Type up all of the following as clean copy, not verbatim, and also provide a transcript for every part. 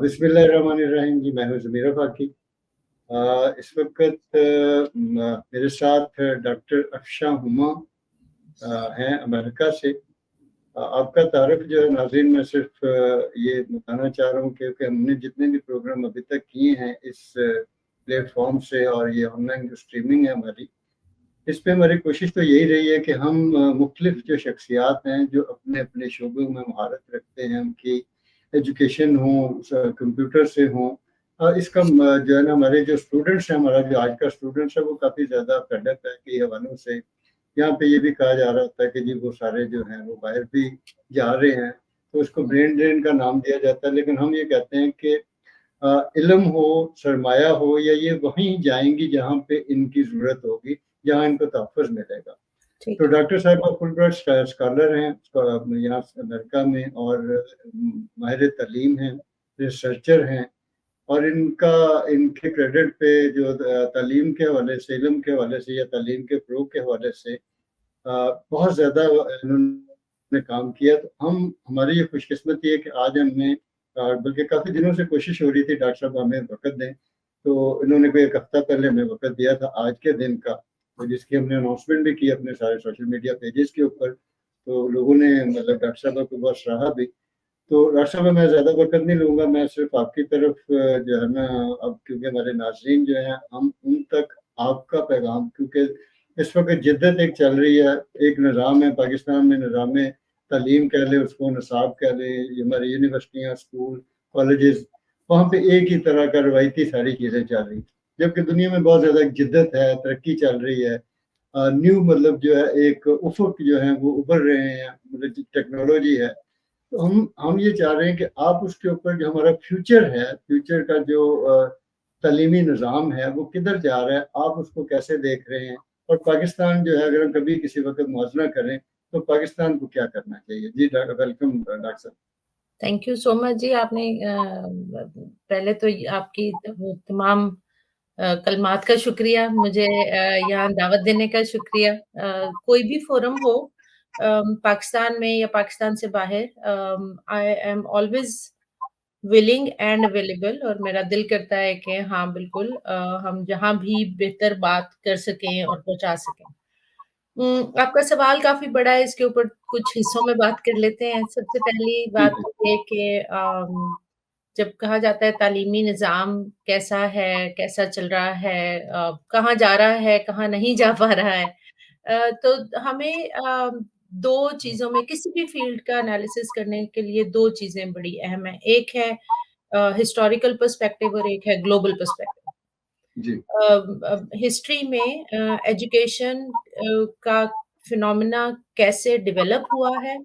बिस्मिल्लाहिर्रहमानिर्रहीम जी। मैं हूँ ज़मीर फाकी। इस वक्त मेरे साथ डॉक्टर अफशा हुमा हैं अमेरिका से। आपका तारुफ जो है नाज़रीन, मैं सिर्फ ये बताना चाह रहा हूँ क्योंकि हमने जितने भी प्रोग्राम अभी तक किए हैं इस प्लेटफॉर्म से, और ये ऑनलाइन जो स्ट्रीमिंग है हमारी, इस पे हमारी कोशिश तो यही रही है कि हम मुख्तलिफ जो शख्सियात हैं जो अपने अपने शोबों में महारत रखते हैं, उनकी एजुकेशन हो, कंप्यूटर से हो, इसका जो है ना, हमारे जो स्टूडेंट्स हैं, हमारा जो आज का स्टूडेंट्स है वो काफ़ी ज़्यादा फेडअप है कई हवालों से। यहाँ पे ये भी कहा जा रहा होता है कि जी वो सारे जो हैं वो बाहर भी जा रहे हैं, तो उसको ब्रेन ड्रेन का नाम दिया जाता है। लेकिन हम ये कहते हैं कि इल्म हो, सरमाया हो, या ये वहीं जाएंगी जहाँ पे इनकी ज़रूरत होगी, जहाँ इनको तहफ़्फ़ुज़ मिलेगा। तो डॉक्टर साहिबा फुलब्राइट स्कॉलर हैं यहाँ अमेरिका में, और माहिर तालीम हैं, रिसर्चर हैं, और इनका इनके क्रेडिट पे जो तालीम के हवाले से, इल्म के हवाले से, या तालीम के फ़रोग़ के हवाले से बहुत ज़्यादा इन्होंने काम किया। तो हमारी ये खुशकिस्मती है कि आज हमने, बल्कि काफ़ी दिनों से कोशिश हो रही थी डॉक्टर साहब हमें वक़्त दें, तो इन्होंने कोई 1 हफ़्ता पहले हमें वक़्त दिया था आज के दिन का, तो जिसकी हमने अनाउंसमेंट भी की अपने सारे सोशल मीडिया पेजेस के ऊपर। तो लोगों ने मतलब डॉक्टर साहब को बहुत सराहा भी। तो डॉक्टर साहब मैं ज़्यादा वक़्त नहीं लूँगा, मैं सिर्फ़ आपकी तरफ जो है ना, अब क्योंकि हमारे नाज़रीन जो हैं, हम उन तक आपका पैगाम, क्योंकि इस वक़्त जिद्दत एक चल रही है, एक निज़ाम है पाकिस्तान में, निज़ाम तालीम कह लें उसको, निसाब कह लें, ये हमारी यूनिवर्सिटियाँ, स्कूल, कॉलेजेस, वहाँ पे एक ही तरह का रवायती सारी चीज़ें चल रही हैं। जबकि दुनिया में बहुत ज़्यादा जिद्दत है, तरक्की चल रही है, न्यू मतलब जो है एक उफ़ुक़ जो है वो उभर रहे हैं, मतलब टेक्नोलॉजी है। तो हम ये चाह रहे हैं कि आप उसके ऊपर जो हमारा फ्यूचर है, फ्यूचर का जो तालीमी निज़ाम है वो किधर जा रहा है, आप उसको कैसे देख रहे हैं? और पाकिस्तान जो है, अगर हम कभी किसी वक़्त मुआवज़ा करें, तो पाकिस्तान को क्या करना चाहिए? जी वेलकम डॉक्टर साहब। थैंक यू सो मच जी। आपने पहले तो आपकी तमाम कलमात का शुक्रिया, मुझे यहाँ दावत देने का शुक्रिया। कोई भी फोरम हो पाकिस्तान में या पाकिस्तान से बाहर, I am always willing and available, और मेरा दिल करता है कि हाँ बिल्कुल, हम जहाँ भी बेहतर बात कर सकें और पहुँचा सकें। आपका सवाल काफ़ी बड़ा है, इसके ऊपर कुछ हिस्सों में बात कर लेते हैं। सबसे पहली जी, बात जी। तो ये कि जब कहा जाता है तालीमी निज़ाम कैसा है, कैसा चल रहा है, कहाँ जा रहा है, कहाँ नहीं जा पा रहा है, तो हमें 2 चीज़ों में किसी भी फ़ील्ड का एनालिसिस करने के लिए 2 चीज़ें बड़ी अहम हैं। एक है हिस्टोरिकल पर्सपेक्टिव और एक है ग्लोबल पर्सपेक्टिव। जी, हिस्ट्री में एजुकेशन का फिनोमेना कैसे डेवलप हुआ है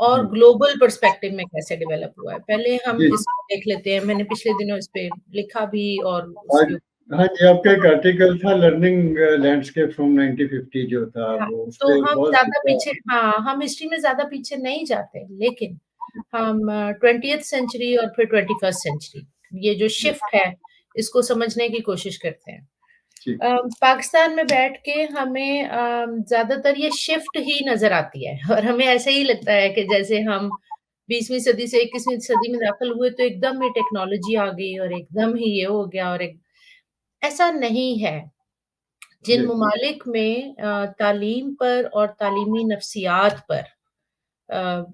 और जी। ग्लोबल पर्सपेक्टिव में कैसे डेवलप हुआ है। पहले हम जी, इसको देख लेते हैं। मैंने पिछले दिनों इस पे लिखा भी, और आज उसके हाँ जी, आपका एक आर्टिकल था लर्निंग लैंडस्केप फ्रॉम 1950 जो था, हाँ, वो तो उसपे हम बहुत ज़्यादा पीछे, हाँ, हम हिस्ट्री में ज़्यादा पीछे नहीं जाते, लेकिन हम 20th सेंचुरी और फिर 21st सेंचुरी, ये जो जी, शिफ्ट है, इसको समझने की कोशिश करते हैं। जी, पाकिस्तान में बैठ के हमें ज़्यादातर ये शिफ्ट ही नज़र आती है, और हमें ऐसा ही लगता है कि जैसे हम 20वीं सदी से 21वीं सदी में दाखिल हुए तो एकदम ही टेक्नोलॉजी आ गई और एकदम ही ये हो गया, और एक ऐसा नहीं है। जिन जी, ममालिक में तालीम पर और तालीमी नफ्सियात पर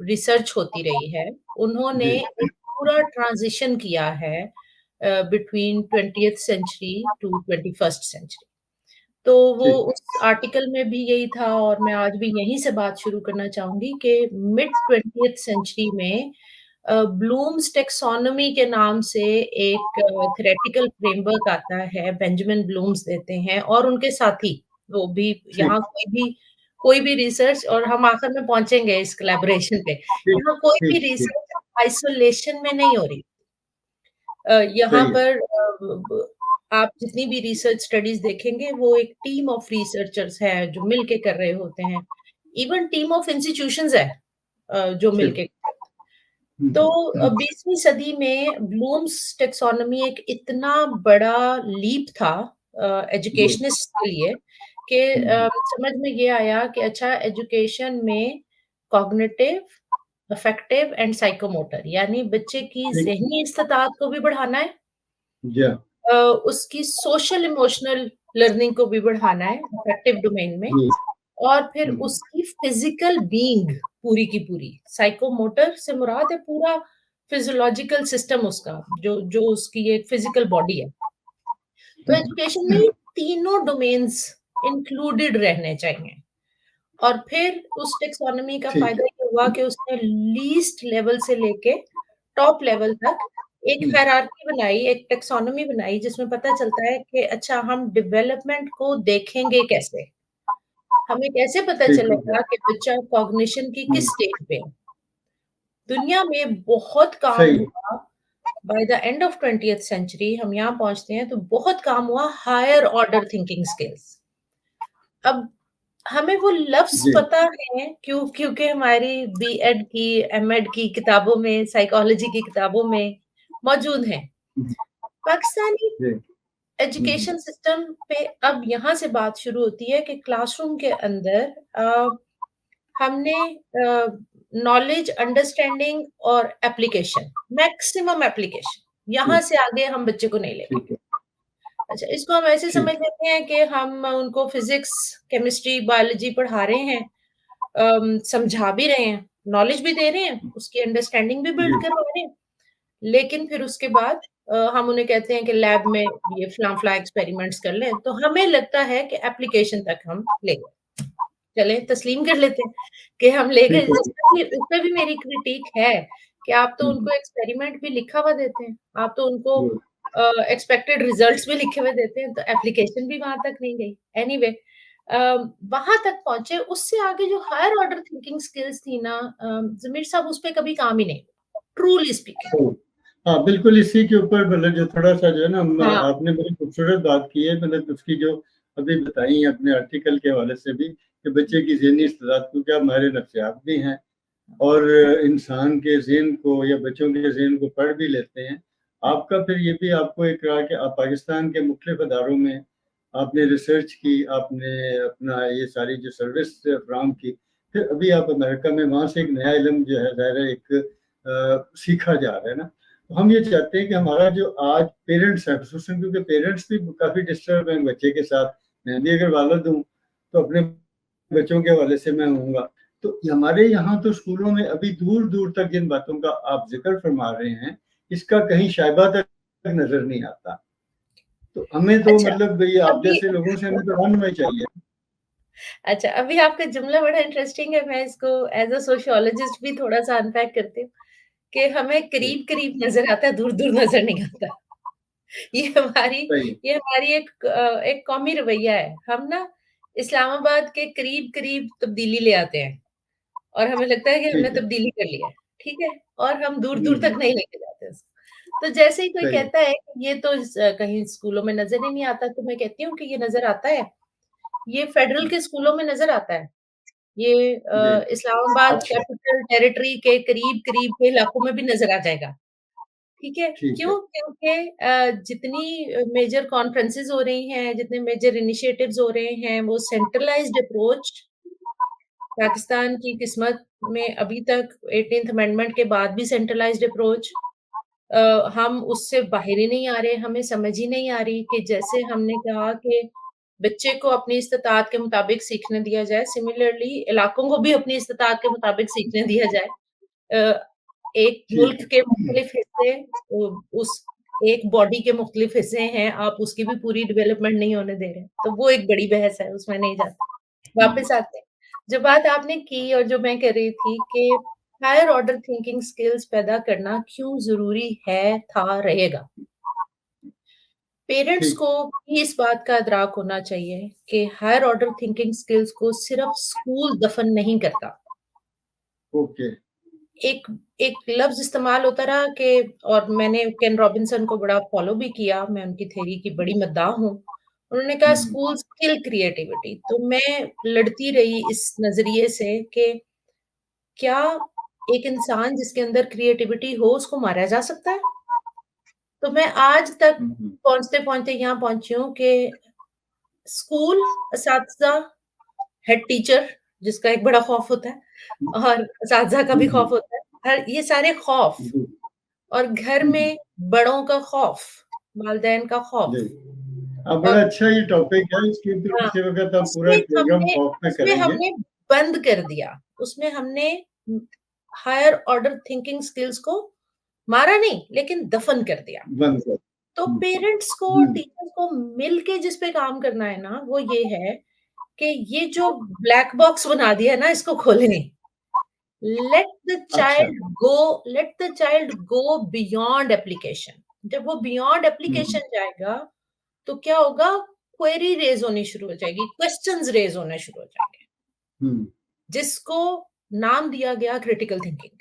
रिसर्च होती रही है, उन्होंने जी, एक पूरा ट्रांज़िशन किया है between 20th century to 21st century. तो वो जी, उस आर्टिकल में भी यही था, और मैं आज भी यहीं से बात शुरू करना चाहूँगी कि मिड 20th सेंचुरी में ब्लूम्स टैक्सोनॉमी के नाम से एक थ्योरेटिकल फ्रेमवर्क आता है, बेंजामिन ब्लूम्स देते हैं, और उनके साथी, वो भी ठीक, यहाँ कोई भी रिसर्च, और हम आखिर में पहुँचेंगे इस कोलैबोरेशन पे, ठीक, यहाँ कोई भी ठीक, ठीक, रिसर्च आइसोलेशन में नहीं हो रही। यहाँ सही है। पर आप जितनी भी रिसर्च स्टडीज़ देखेंगे, वो एक टीम ऑफ रिसर्चर्स है जो मिल के कर रहे होते हैं। इवन टीम ऑफ इंस्टीट्यूशंस है जो मिल ठीक। के। हुँ, तो हुँ, 20वीं सदी में ब्लूम्स टैक्सोनॉमी एक इतना बड़ा लीप था जी, एजुकेशनिस्ट के लिए कि हुँ, समझ में ये आया कि अच्छा, एजुकेशन में कॉग्निटिव, अफेक्टिव एंड साइकोमोटर, यानी बच्चे की ठीक। ज़हनी इस्तेताअत को भी बढ़ाना है, जी हाँ। उसकी सोशल इमोशनल लर्निंग को भी बढ़ाना है अफेक्टिव डोमेन में, जी। और फिर हुँ। उसकी फिज़िकल बीइंग पूरी की पूरी, साइकोमोटर से मुराद है पूरा फिज़ियोलॉजिकल सिस्टम उसका, जो जो उसकी एक फिज़िकल बॉडी है। तो हुँ, एजुकेशन में ये तीनों डोमेन्स इंक्लूडेड रहने चाहिए। और फिर उस टैक्सोनॉमी का ठीक फ़ायदा है। ये हुआ कि उसने लीस्ट लेवल से लेके टॉप लेवल तक एक हुँ, हायरार्की बनाई, एक टैक्सोनॉमी बनाई, जिसमें पता चलता है कि अच्छा हम डेवलपमेंट को देखेंगे कैसे? हमें कैसे पता ठीक हो चलेगा गया। कि बच्चा कॉग्निशन की हुँ, किस स्टेज पे है? दुनिया में बहुत काम सही है। हुआ, by the end of 20th century हम यहाँ पहुँचते हैं तो बहुत काम हुआ हायर ऑर्डर थिंकिंग स्किल्स। अब हमें वो लफ्ज़ जी। पता है क्योंकि हमारी बीएड की, एमएड की किताबों में, साइकोलॉजी की किताबों में मौजूद हैं। हुँ, पाकिस्तानी जी। हुँ, हुँ। एजुकेशन सिस्टम पे अब यहाँ से बात शुरू होती है कि क्लासरूम के अंदर हमने नॉलेज, अंडरस्टैंडिंग और एप्लीकेशन, मैक्सिमम एप्लीकेशन, यहाँ जी, से आगे हम बच्चे को नहीं लेके। ठीक है। अच्छा, इसको हम ऐसे समझ ठीक। लेते हैं कि हम उनको फिज़िक्स, केमिस्ट्री, बायोलॉजी पढ़ा रहे हैं, समझा भी रहे हैं, नॉलेज भी दे रहे हैं, उसकी अंडरस्टैंडिंग भी बिल्ड जी, करवा रहे हैं, लेकिन फिर उसके बाद हम उन्हें कहते हैं कि लैब में ये फलां-फलां एक्सपेरिमेंट्स कर लें, तो हमें लगता है कि एप्लीकेशन तक हम ले गए। चलें तस्लीम कर लेते हैं कि हम ले गए, ठीक हो गया। उसपे भी मेरी क्रिटिक है कि आप तो हुँ, हुँ। उनको एक्सपेरिमेंट भी लिखा हुआ देते हैं, आप तो उनको गुड। एक्सपेक्टेड रिजल्ट्स भी लिखे हुए देते हैं, तो एप्लीकेशन भी वहाँ तक नहीं गई। एनीवे अ, वहाँ तक पहुँचे, उससे आगे जो हायर ऑर्डर थिंकिंग स्किल्स थी ना, ज़मीर साहब उस पे कभी काम ही नहीं हुआ, ट्रूली स्पीकिंग। ओह! हाँ, बिल्कुल इसी के ऊपर मतलब जो थोड़ा-सा जो है ना हाँ, आपने बड़ी खूबसूरत बात की है मतलब उसकी जो अभी बताई अपने आर्टिकल के हवाले से भी कि बच्चे की ज़हनी इस्तेदाद क्योंकि आप माहिर नफ्सियात भी हैं और इंसान के ज़हन को या बच्चों के ज़हन को पढ़ भी लेते हैं। आपका फिर ये भी आपको एक रहा कि आप पाकिस्तान के मुख्तलिफ़ अदारों में आपने रिसर्च की, आपने अपना ये सारी जो सर्विस फ़राहम की। फिर अभी आप अमेरिका में वहाँ से एक नया इल्म जो है ज़ाहिर है एक सीखा जा रहा है ना। तो हम ये चाहते हैं कि हमारा जो आज पेरेंट्स हैं, ख़ुसूसन क्योंकि पेरेंट्स भी काफ़ी डिस्टर्ब हैं बच्चे के साथ। मैं भी अगर वालिद हूँ, तो अपने बच्चों के हवाले से मैं होऊँगा। तो हमारे यहाँ तो स्कूलों में अभी दूर-दूर तक जिन बातों का आप ज़िक्र फ़रमा रहे हैं, इसका कहीं शायबा तक नज़र नहीं आता। तो हमें तो अच्छा, मतलब ये आप अभी जैसे लोगों से हमें तो रहनुमाई चाहिए। अच्छा, अभी आपका जुमला बड़ा इंटरेस्टिंग है, मैं इसको एज़ अ सोशियोलॉजिस्ट भी थोड़ा-सा अनपैक करती हूँ, कि हमें जी, करीब-करीब नज़र आता है, दूर-दूर नज़र नहीं आता। ये हमारी सही है। ये हमारी एक कौमी रवैया है। हम ना इस्लामाबाद के करीब-करीब तब्दीली ले आते हैं और हमें लगता है कि हमने ठीक है। तब्दीली कर ली है, ठीक है? और हम हुँ, दूर-दूर तक हुँ, नहीं लेके जाते उसको। तो जैसे ही कोई सही है। कहता है कि ये तो कहीं स्कूलों में नज़र ही नहीं आता, तो मैं कहती हूँ कि ये नज़र आता है। ये फेडरल हुँ, के स्कूलों में नज़र आता है। ये जी, इस्लामाबाद अच्छा, कैपिटल टेरिटरी के करीब-करीब के इलाकों में भी नज़र आ जाएगा। ठीक है? ठीक है। क्यों? क्योंकि जितनी मेजर कॉन्फ्रेंसेज़ हो रही हैं, जितने मेजर इनिशिएटिव्स हो रहे हैं, वो सेंट्रलाइज़्ड अप्रोच पाकिस्तान की किस्मत में अभी तक 18th अमेंडमेंट के बाद भी सेंट्रलाइज़्ड अप्रोच हम उससे बाहर ही नहीं आ रहे, हमें समझ ही नहीं आ रही कि जैसे हमने कहा कि बच्चे को अपनी इस्तिताअत के मुताबिक सीखने दिया जाए, सिमिलरली इलाकों को भी अपनी इस्तिताअत के मुताबिक सीखने दिया जाए। अ, एक ठीक मुल्क है। के मुख्तलिफ हिस्से उस एक बॉडी के मुख्तलिफ हिस्से हैं, आप उसकी भी पूरी डेवलपमेंट नहीं होने दे रहे हैं। तो वो एक बड़ी बहस है, उसमें नहीं जाते। हुँ, वापस आते हैं, जो बात आपने की और जो मैं कह रही थी कि हायर ऑर्डर थिंकिंग स्किल्स पैदा करना क्यों ज़रूरी है, था, रहेगा। पेरेंट्स ठीक, को भी इस बात का इदराक होना चाहिए कि हायर ऑर्डर थिंकिंग स्किल्स को सिर्फ़ स्कूल दफ़न नहीं करता। ओके। एक एक लफ्ज़ इस्तेमाल होता रहा कि और मैंने केन रॉबिन्सन को बड़ा फ़ॉलो भी किया, मैं उनकी थ्योरी की बड़ी मद्दाह हूँ। उन्होंने कहा हुँ, हुँ, स्कूल्स किल क्रिएटिविटी, तो मैं लड़ती रही इस नज़रिए से कि क्या एक इंसान जिसके अंदर क्रिएटिविटी हो उसको मारा जा सकता है? तो मैं आज तक हुँ, हुँ, पहुँचते-पहुँचते यहाँ पहुँची हूँ कि स्कूल, असातिज़ा, हेड टीचर जिसका एक बड़ा खौफ होता है और असातिज़ा का हुँ, भी हुँ, खौफ होता है। ये सारे खौफ जी, और घर में बड़ों का खौफ, वालिदैन का खौफ जी। और बड़ा अच्छा ये टॉपिक है, इसके ऊपर हाँ, किसी वक़्त हम पूरा एक प्रोग्राम खौफ पे उसमें करेंगे। हमने बंद कर दिया। उसमें हमने हायर ऑर्डर थिंकिंग स्किल्स को मारा नहीं, लेकिन दफन कर दिया। बंद कर। तो हुँ, पेरेंट्स को, हुँ, टीचर्स को मिल के जिस पे काम करना है ना, वो ये है कि ये जो ब्लैक बॉक्स बना दिया है ना, इसको खोलें। लेट अच्छा। Let the child go beyond application. जब वो बियॉन्ड हुँ, एप्लीकेशन जाएगा, तो क्या होगा? क्वेरी रेज़ होनी शुरू हो जाएगी, क्वेश्चन्स रेज़ होने शुरू हो जाएंगे, हुँ, जिसको नाम दिया गया critical thinking.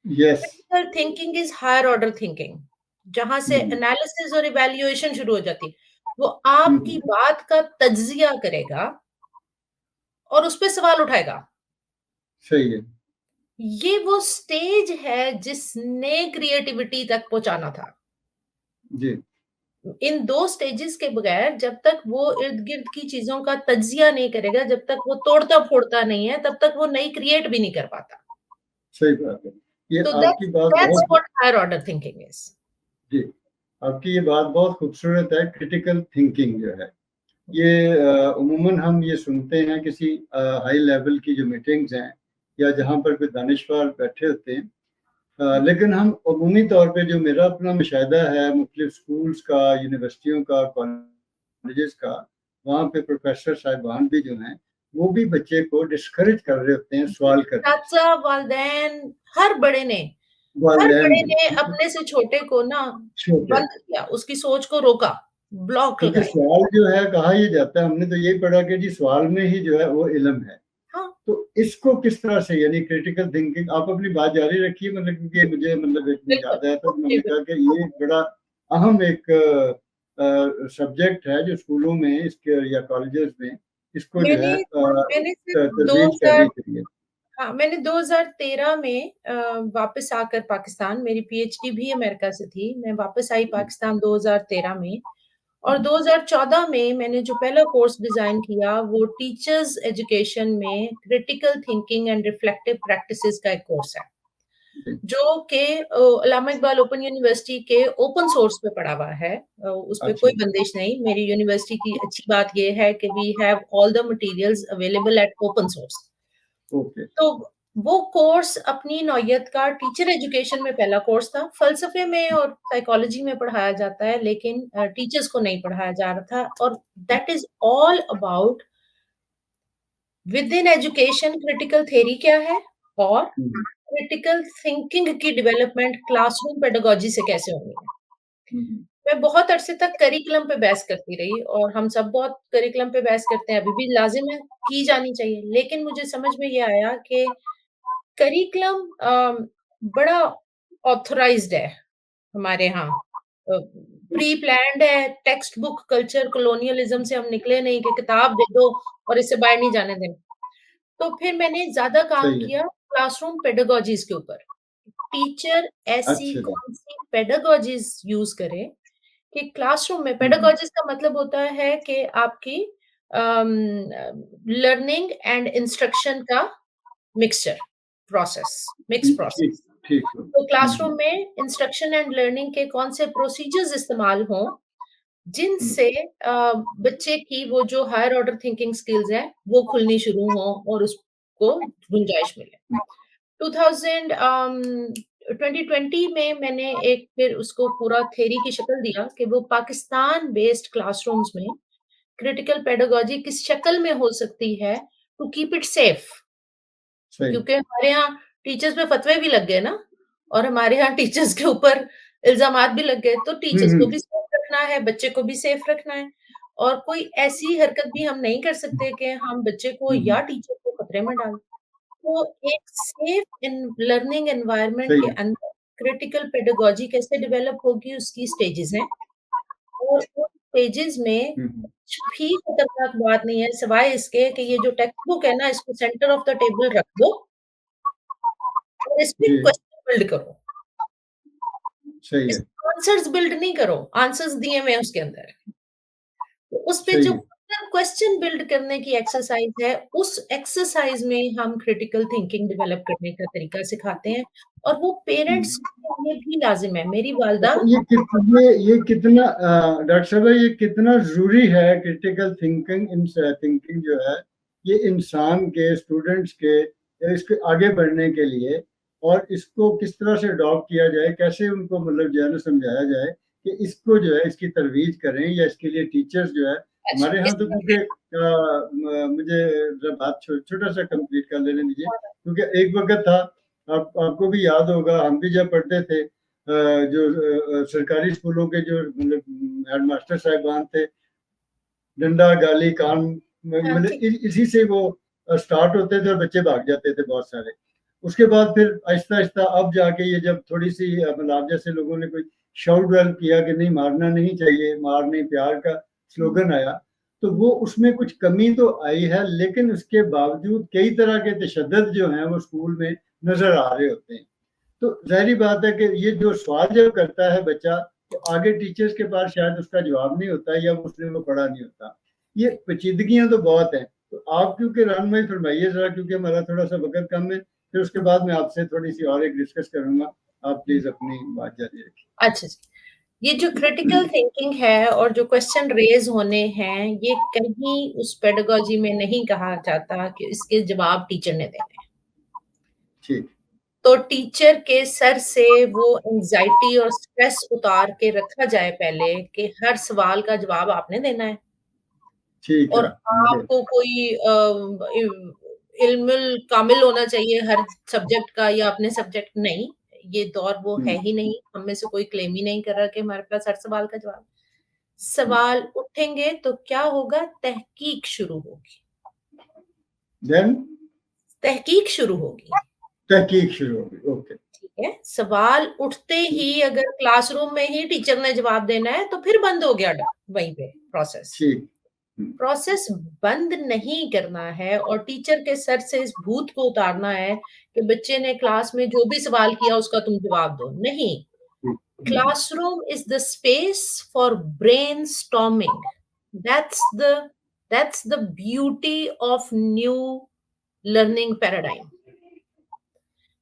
Yes. Critical thinking is higher order thinking, जहाँ से हुँ, एनालिसिस और इवैल्यूएशन शुरू हो जाती है। वो हुँ, आपकी बात का तज्ज़िया करेगा और उस पे सवाल उठाएगा। सही है। ये वो स्टेज है जिसने क्रिएटिविटी तक पहुँचाना था। जी, इन 2 स्टेजेस के बगैर जब तक वो इर्द-गिर्द की चीज़ों का तज्ज़िया नहीं करेगा, जब तक वो तोड़ता-फोड़ता नहीं है, तब तक वो नई क्रिएट भी नहीं कर पाता। सही बात है। ये तो आपकी बात दैट्स बहुत what higher order thinking is. जी, आपकी ये बात बहुत खूबसूरत है, क्रिटिकल थिंकिंग जो है। ये उमूमन हम ये सुनते हैं किसी हाई लेवल की जो मीटिंग्स हैं या जहाँ पर कोई दानिशवर बैठे होते हैं। लेकिन हम अमूमी तौर पे जो मेरा अपना मुशाहिदा है मुख्तलिफ स्कूल्स का, यूनिवर्सिटियों का, कॉलेजेस का, वहाँ पे प्रोफ़ेसर साहिबान भी जो हैं, वो भी बच्चे को डिस्करेज कर रहे होते हैं सवाल करने से। चाचा, वालिदैन, हर बड़े ने हर वालिदैन बड़े भी, ने ठीक है, अपने से छोटे को ना छोटे। बंद किया, उसकी सोच को रोका, ब्लॉक क्योंकि लगाए। सवाल जो है कहा ये जाता है, हमने तो यही पढ़ा कि जी सवाल में ही जो है वो इल्म है। हाँ, तो इसको किस तरह से यानी क्रिटिकल थिंकिंग आप अपनी बात जारी रखिए मतलब क्योंकि मुझे मतलब एक दिन बिल्कुल। याद आया था जी, मैंने कहा बिल्कुल। कि ये एक बड़ा अहम एक सब्जेक्ट है जो स्कूलों में इसके या कॉलेजेस में इसको जो है मैंने सिर्फ तजवीज़ 2000 करनी चाहिए। हाँ, मैंने 2013 में वापस आकर पाकिस्तान, मेरी पीएचडी भी अमेरिका से थी। मैं वापस आई पाकिस्तान 2013 में और 2014 में मैंने जो पहला कोर्स डिज़ाइन किया, वो टीचर्स एजुकेशन में critical thinking and reflective practices का एक कोर्स है, जी, जो कि अल्लामा इकबाल ओपन यूनिवर्सिटी के ओपन सोर्स पे पड़ा हुआ है। उस पे अच्छा, कोई बंदिश नहीं। मेरी यूनिवर्सिटी की अच्छी बात ये है कि we have all the materials available at open source. Okay, तो वो कोर्स अपनी नौयत का टीचर एजुकेशन में पहला कोर्स था। फ़लसफ़े में और साइकोलॉजी में पढ़ाया जाता है, लेकिन टीचर्स को नहीं पढ़ाया जा रहा था और that is all about within education critical theory क्या है और हुँ, क्रिटिकल थिंकिंग की डेवलपमेंट क्लासरूम पेडागॉजी से कैसे होनी है। हुँ, मैं बहुत अरसे तक करिकुलम पे बहस करती रही और हम सब बहुत करिकुलम पे बहस करते हैं, अभी भी लाज़िम है, की जानी चाहिए। लेकिन मुझे समझ में ये आया कि करिकुलम बड़ा ऑथराइज़्ड है हमारे यहाँ। प्री प्लान्ड है, टेक्स्ट बुक कल्चर कॉलोनियलिज़्म से हम निकले नहीं कि किताब दे दो और इससे बाहर नहीं जाने देना। तो फिर मैंने ज़्यादा काम सही है। किया क्लासरूम पेडागॉजीज़ के ऊपर। टीचर ऐसी अच्छा जी। कौन-सी पेडागॉजीज़ यूज़ करे कि क्लासरूम में हुँ, हुँ, पेडागॉजीज़ का मतलब होता है कि आपकी अम, लर्निंग एंड इंस्ट्रक्शन का मिक्सचर प्रोसेस, मिक्स ठीक, प्रोसेस। ठीक है। तो हुँ, हुँ, क्लासरूम में इंस्ट्रक्शन एंड लर्निंग के कौन से प्रोसीजर्स इस्तेमाल हों, हुँ, जिनसे बच्चे की वो जो हायर ऑर्डर थिंकिंग स्किल्स हैं, वो खुलनी शुरू हों और उसको गुंजाइश मिले। 2000 2020 में मैंने एक फिर उसको पूरा थ्योरी की शक्ल दिया कि वो पाकिस्तान बेस्ड क्लासरूम्स में क्रिटिकल पेडागॉजी किस शक्ल में हो सकती है टू कीप इट सेफ। सही। क्योंकि हमारे यहाँ टीचर्स पे फतवे भी लग गए ना और हमारे यहाँ टीचर्स के ऊपर इल्ज़ामात भी लग गए, तो हुँ, टीचर्स को हुँ, भी सेफ रखना है, बच्चे को भी सेफ रखना है और कोई ऐसी हरकत भी हम नहीं कर सकते कि हम बच्चे को हुँ, या हुँ, टीचर को खतरे में डाल दें। तो एक सेफ लर्निंग एनवायरनमेंट सही के है। अंदर क्रिटिकल पेडागॉजी कैसे डेवलप होगी उसकी स्टेजेस हैं और उन स्टेजेस में हुँ, हुँ, कुछ भी खतरनाक बात नहीं है सिवाय इसके कि ये जो टेक्स्ट बुक है ना इसको सेंटर ऑफ द टेबल रख दो और इस पे जी, क्वेश्चन बिल्ड करो। सही इस है, आंसर्स बिल्ड नहीं करो, आंसर्स दिए हुए हैं उसके अंदर। तो उस पे सही जो है। क्वेश्चन बिल्ड करने की एक्सरसाइज है, उस एक्सरसाइज में हम क्रिटिकल थिंकिंग डेवलप करने का तरीका सिखाते हैं और वो पेरेंट्स के लिए भी लाजिम है। मेरी वालदा अच्छा, ये कितना डॉक्टर साहब, ये कितना जरूरी है क्रिटिकल थिंकिंग, इन थिंकिंग जो है ये इंसान के, स्टूडेंट्स के, इसके आगे बढ़ने के लिए, और इसको किस तरह से अडॉप्ट किया जाए, कैसे उनको मतलब जो है ना समझाया जाए कि इसको जो है इसकी तरवीज करें, या इसके लिए टीचर्स जो है अच्छा हमारे यहाँ तो, इसमें क्योंकि मुझे जरा बात छोटा सा कंप्लीट कर लेने दीजिए, क्योंकि एक वक्त था, आपको भी याद होगा, हम भी जब पढ़ते थे, जो सरकारी स्कूलों के जो मतलब हेडमास्टर साहिबान थे, डंडा गाली कान हाँ, मतलब ठीक। इसी से वो स्टार्ट होते थे और बच्चे भाग जाते थे बहुत सारे। उसके बाद फिर आहिस्ता आहिस्ता अब जाके ये जब थोड़ी सी मतलब आप जैसे लोगों ने कोई शाउट डेवलप किया कि नहीं मारना नहीं चाहिए, मार नहीं प्यार का स्लोगन आया, तो वो उसमें कुछ कमी तो आई है, लेकिन उसके बावजूद कई तरह के तशद्दुद जो हैं वो स्कूल में नजर आ रहे होते हैं। तो ज़ाहिर बात है कि ये जो सवाल जब करता है बच्चा, तो आगे टीचर्स के पास शायद उसका जवाब नहीं होता, या उसने वो पढ़ा नहीं होता। ये पेचीदगियां तो बहुत हैं। तो आप क्योंकि रहनुमाई फरमाइए ज़रा, क्योंकि हमारा थोड़ा सा वक्त कम है, फिर उसके बाद मैं आपसे थोड़ी सी और एक डिस्कस करूंगा। आप प्लीज अपनी बात जारी रखिए। अच्छा जी। ये जो क्रिटिकल थिंकिंग है और जो क्वेश्चन रेज होने हैं, ये कहीं उस पेडागोजी में नहीं कहा जाता कि इसके जवाब टीचर ने देने हैं। ठीक तो टीचर के सर से वो एंजाइटी और स्ट्रेस उतार के रखा जाए पहले कि हर सवाल का जवाब आपने देना है ठीक है। और आपको कोई इल्मुल कामिल होना चाहिए हर सब्जेक्ट का या अपने सब्जेक्ट नहीं, ये दौर वो है ही नहीं। हम में से कोई क्लेम ही नहीं कर रहा कि हमारे पास हर सवाल का जवाब। सवाल उठेंगे तो क्या होगा? तहकीक शुरू होगी। देन तहकीक शुरू होगी। तहकीक शुरू होगी। ओके। ठीक है? सवाल उठते ही अगर क्लासरूम में ही टीचर ने जवाब देना है तो फिर बंद हो गया वहीं पे प्रोसेस। ठीक। प्रोसेस बंद नहीं करना है और टीचर के सर से इस भूत को उतारना है कि बच्चे ने क्लास में जो भी सवाल किया उसका तुम जवाब दो। नहीं, classroom is the space for brainstorming. That's the that's the beauty of new learning paradigm,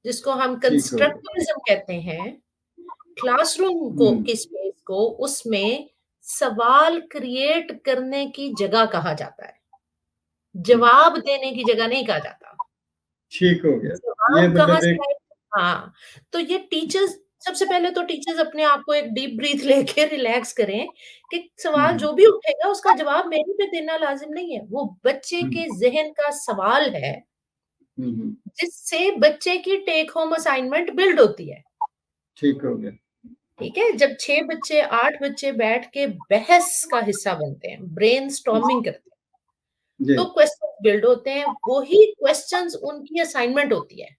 जिसको हम ठीक हो गया। कंस्ट्रक्टिविज्म कहते हैं। क्लासरूम को की स्पेस को उसमें सवाल क्रिएट करने की जगह कहा जाता है, जवाब देने की जगह नहीं कहा जाता। ठीक हो गया। ये जवाब कहाँ मतलब से एक आए? हाँ, तो ये टीचर्स सबसे पहले तो टीचर्स अपने आप को एक डीप ब्रीथ लेके रिलैक्स करें कि सवाल जो भी उठेगा उसका जवाब मेरे पे देना लाज़िम नहीं है। वो बच्चे के ज़हन का सवाल है, जिससे बच्चे की टेक होम असाइनमेंट बिल्ड होती है। ठीक हो गया। ठीक है? जब 6 बच्चे, 8 बच्चे बैठ के बहस का हिस्सा बनते हैं, ब्रेनस्टॉर्मिंग करते हैं, जी। तो क्वेश्चन बिल्ड होते हैं। वही क्वेश्चन्स उनकी असाइनमेंट होती है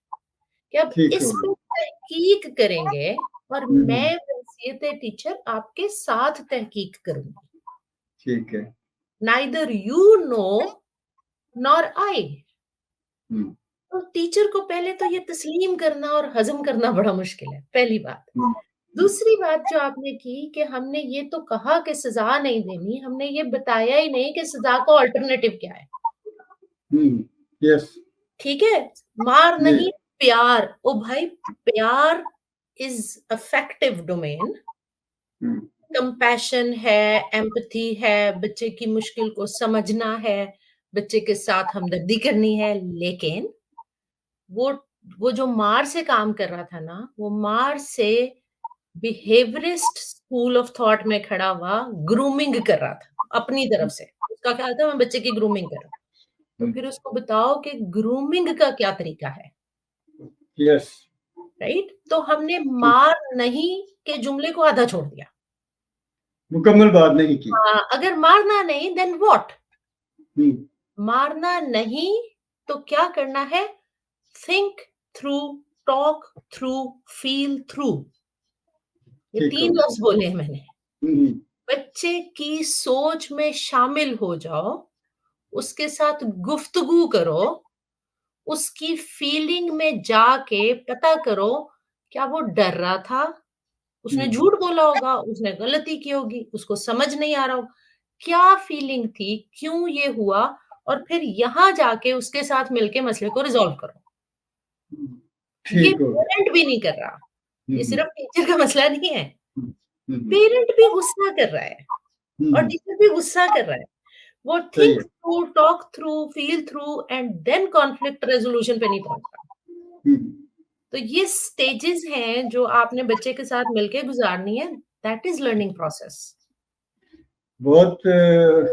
कि अब ठीक इस हो पे गया। तहकीक करेंगे और हम्म, मैं हैसियत टीचर आपके साथ तहकीक करूँगी। ठीक है। Neither you know nor I. हम्म, तो टीचर को पहले तो ये तस्लीम करना और हज़म करना बड़ा मुश्किल है, पहली बात। हम्म, दूसरी बात जो आपने की कि हमने ये तो कहा कि सज़ा नहीं देनी, हमने ये बताया ही नहीं कि सज़ा का अल्टरनेटिव क्या है। यस। ठीक है? मार जी। नहीं, प्यार। ओ भाई, प्यार is affective domain. Hmm, compassion है, एम्पैथी है, बच्चे की मुश्किल को समझना है, बच्चे के साथ हमदर्दी करनी है, लेकिन वो वो जो मार से काम कर रहा था ना, वो मार से बिहेवियरिस्ट स्कूल ऑफ थॉट में खड़ा हुआ ग्रूमिंग कर रहा था, अपनी तरफ से। उसका ख्याल था मैं बच्चे की ग्रूमिंग कर रहा हूँ। तो फिर उसको बताओ कि ग्रूमिंग का क्या तरीका है, यस। राइट? तो हमने मार नहीं के जुमले को आधा छोड़ दिया। मुकम्मल बात नहीं की। हाँ, अगर मारना नहीं देन व्हाट? हम्म, मारना नहीं तो क्या करना है? Think through, talk through, feel through. ये ठीक हो 3 गया। लफ्ज़ बोले हैं मैंने। हम्म, बच्चे की सोच में शामिल हो जाओ, उसके साथ गुफ्तगू करो, उसकी फीलिंग में जाके पता करो, क्या वो डर रहा था? उसने हम्म, झूठ बोला होगा, उसने गलती की होगी, उसको समझ नहीं आ रहा होगा। क्या फीलिंग थी, क्यों ये हुआ और फिर यहाँ जाके उसके साथ मिलके मसले को रिज़ॉल्व करो। ये ठीक हो गया। पेरेंट भी नहीं कर रहा, ये हुँ, सिर्फ टीचर का मसला नहीं है, हुँ, हुँ, हुँ, पेरेंट भी गुस्सा कर रहा है हुँ, और हुँ, टीचर भी गुस्सा कर रहा है। वो सही थिंक है। Through, talk through, feel through and then conflict resolution पे नहीं पहुँच रहा। हुँ, तो ये स्टेजेस हैं जो आपने बच्चे के साथ मिलके गुज़ारनी है, दैट इज़ लर्निंग प्रोसेस। बहुत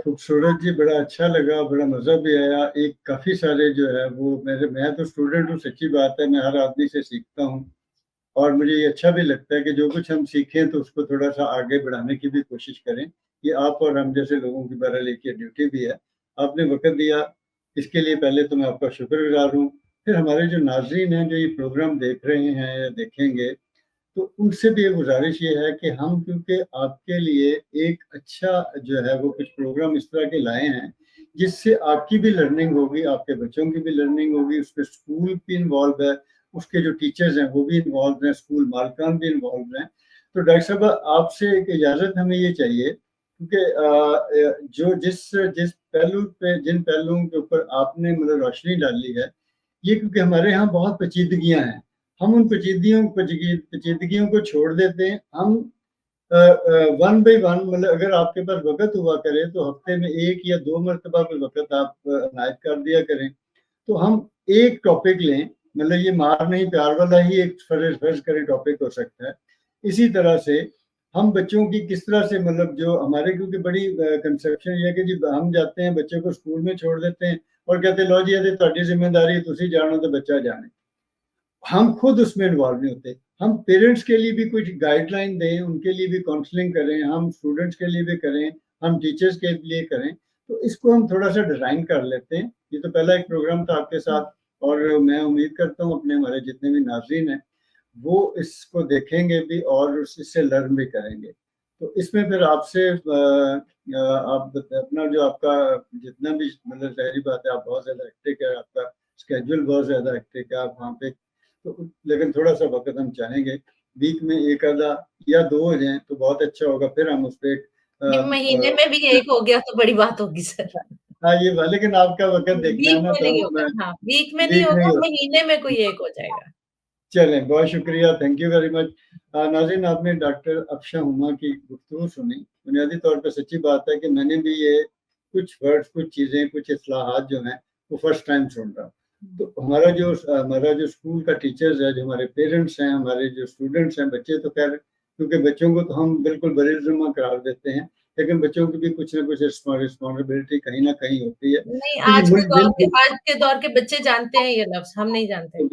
खूबसूरत जी, बड़ा अच्छा लगा, बड़ा मज़ा भी आया। एक काफ़ी सारे जो है वो मैं तो स्टूडेंट हूँ, सच्ची बात है, मैं हर आदमी से सीखता हूँ और मुझे ये अच्छा भी लगता है कि जो कुछ हम सीखें तो उसको थोड़ा-सा आगे बढ़ाने की भी कोशिश करें। ये आप और हम जैसे लोगों की बहरहाल एक ये ड्यूटी भी है। आपने वक़्त दिया, इसके लिए पहले तो मैं आपका शुक्रगुज़ार हूँ। फिर हमारे जो नाज़रीन हैं, जो ये प्रोग्राम देख रहे हैं या देखेंगे, तो उनसे भी ये गुज़ारिश ये है कि हम क्योंकि आपके लिए एक अच्छा जो है वो कुछ प्रोग्राम इस तरह के लाए हैं, जिससे आपकी भी लर्निंग होगी, आपके बच्चों की भी लर्निंग होगी, उसमें स्कूल भी इन्वॉल्व है, उसके जो टीचर्स हैं वो भी इन्वॉल्व हैं, स्कूल मालकान भी इन्वॉल्व हैं। तो डॉक्टर साहब आपसे एक इजाज़त हमें ये चाहिए क्योंकि जो जिस पहलू पे जिन पहलुओं के ऊपर आपने मतलब रोशनी डाली है, ये क्योंकि हमारे यहाँ बहुत पेचीदगियाँ हैं। हम उन पेचीदगियों को छोड़ देते हैं। हम वन बाय वन मतलब अगर आपके पास वक़्त हुआ करे तो हफ़्ते में 1 या 2 मर्तबा कोई वक़्त आप इनायत कर दिया करें। तो हम एक टॉपिक लें, मतलब ये मार नहीं प्यार वाला ही एक फ़र्ज़ करें टॉपिक हो सकता है। इसी तरह से हम बच्चों की किस तरह से मतलब जो हमारे क्योंकि बड़ी कंसेप्शन ये है कि जी हम जाते हैं बच्चे को स्कूल में छोड़ देते हैं और कहते हैं लो जी ये ते तुहाडी ज़िम्मेदारी तुसी जानो तो बच्चा जाने। हम खुद उसमें इन्वॉल्व नहीं होते। हम पेरेंट्स के लिए भी कुछ गाइडलाइन दें, उनके लिए भी काउंसलिंग करें, हम स्टूडेंट्स के लिए भी करें, हम टीचर्स के लिए करें, तो इसको हम थोड़ा-सा डिज़ाइन कर लेते हैं। ये तो पहला एक प्रोग्राम था आपके साथ और मैं उम्मीद करता हूँ अपने हमारे जितने भी नाज़रीन हैं, वो इसको देखेंगे भी और इससे लर्न भी करेंगे। तो इसमें फिर आपसे आप अपना जो आपका जितना भी मतलब ज़ाहिर-सी बात है आप बहुत ज़्यादा हेक्टिक है, आपका शेड्यूल बहुत ज़्यादा हेक्टिक है, आप वहाँ पे तो लेकिन थोड़ा-सा वक़्त हम चाहेंगे, वीक में 1 आधा या 2 हो जाएँ तो बहुत अच्छा होगा, फिर हम उसपे ये महीने में भी एक हो गया तो बड़ी बात होगी सर। हाँ, ये व लेकिन आपका वक़्त देखना है वीक ना में तो नहीं हम होगा, हाँ, वीक में नहीं वीक नहीं होगा, हो महीने में कोई एक हो जाएगा। चलें, बहुत शुक्रिया, थैंक यू वेरी मच। नाज़रीन आपने डॉक्टर अफ़शा हुमा की गुफ्तगू सुनी। बुनियादी तौर पे सच्ची बात है कि मैंने भी ये कुछ वर्ड्स, कुछ चीज़ें, कुछ इस्लाहात जो हैं, वो फर्स्ट टाइम सुन रहा हूँ। तो हमारा जो स्कूल का टीचर्स है, जो हमारे पेरेंट्स हैं, हमारे जो स्टूडेंट्स हैं, बच्चे तो ख़ैर क्योंकि बच्चों को तो हम बिल्कुल बरिल-ज़िम्मा करार देते हैं, लेकिन बच्चों की भी कुछ न कुछ रिस्पॉन्सिबिलिटी कहीं न कहीं होती है। नहीं, तो ये मिल-जुल आज के दौर के बच्चे जानते हैं ये लफ्ज़, हम नहीं जानते।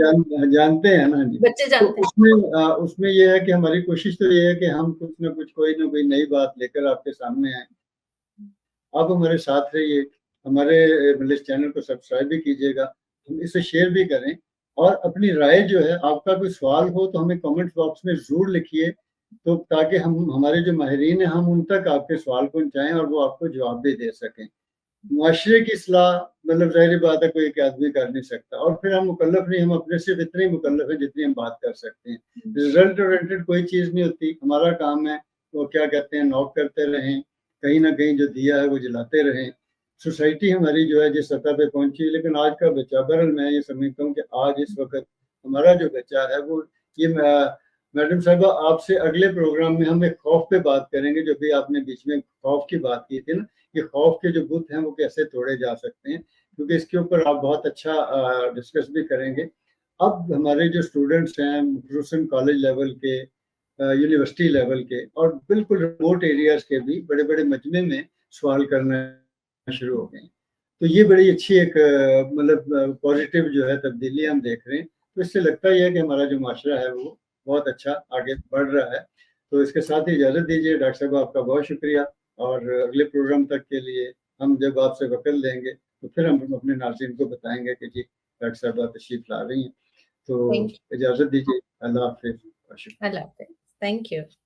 जानते हैं ना जी। बच्चे तो जानते हैं। उसमें ये है कि हमारी कोशिश तो ये है कि हम कुछ न कुछ कोई न कोई नई बात लेकर आपके सामने आएँ। आप हमारे साथ रहिए, हमारे मतलब इस चैनल को सब्सक्राइब भी कीजिएगा, हम इसे शेयर भी करें और अपनी राय जो है आपका कोई सवाल हो तो हमें कमेंट बॉक्स में ज़रूर लिखिए, तो ताकि हम हमारे जो माहिरीन हैं हम उन तक आपके सवाल पहुँचाएँ और वो आपको जवाब भी दे सकें। मुआशरे की इस्लाह मतलब ज़ाहिर-सी बात है कोई एक आदमी कर नहीं सकता और फिर हम मुकल्लफ़ नहीं, हम अपने सिर्फ़ इतने ही मुकल्लफ़ हैं जितनी हम बात कर सकते हैं। रिज़ल्ट ओरिएंटेड कोई चीज़ नहीं होती, हमारा काम है वो क्या कहते हैं नॉक करते रहें, कहीं न कहीं जो दिया है वो जलाते रहें। सोसाइटी हमारी जो है जिस सतह पे पहुँची है लेकिन आज का बच्चा बहरहाल मैं ये समझता हूँ कि आज इस वक़्त हमारा जो बच्चा है वो ये मैडम साहिबा आपसे अगले प्रोग्राम में हम एक खौफ पे बात करेंगे, जो भी आपने बीच में खौफ की बात की थी ना, कि खौफ के जो बुत हैं वो कैसे तोड़े जा सकते हैं, क्योंकि इसके ऊपर आप बहुत अच्छा डिस्कस भी करेंगे। अब हमारे जो स्टूडेंट्स हैं ख़ुसूसन कॉलेज लेवल के यूनिवर्सिटी लेवल के और बिल्कुल रिमोट एरियाज़ के भी बड़े-बड़े मजमे में सवाल करना शुरू हो गए हैं। तो ये बड़ी अच्छी एक मतलब पॉज़िटिव जो है तब्दीली हम देख रहे हैं। तो इससे लगता ही है कि हमारा जो माशरा है वो बहुत अच्छा आगे बढ़ रहा है। तो इसके साथ ही इजाज़त दीजिए डॉक्टर साहब आपका बहुत शुक्रिया और अगले प्रोग्राम तक के लिए हम जब आपसे वक़्त लेंगे तो फिर हम अपने नाज़रीन को बताएँगे कि जी डॉक्टर साहबा तशरीफ़ ला रही हैं। तो थैंक यू। इजाज़त दीजिए। अल्लाह हाफ़िज़। शुक्रिया। अल्लाह हाफ़िज़। Thank you.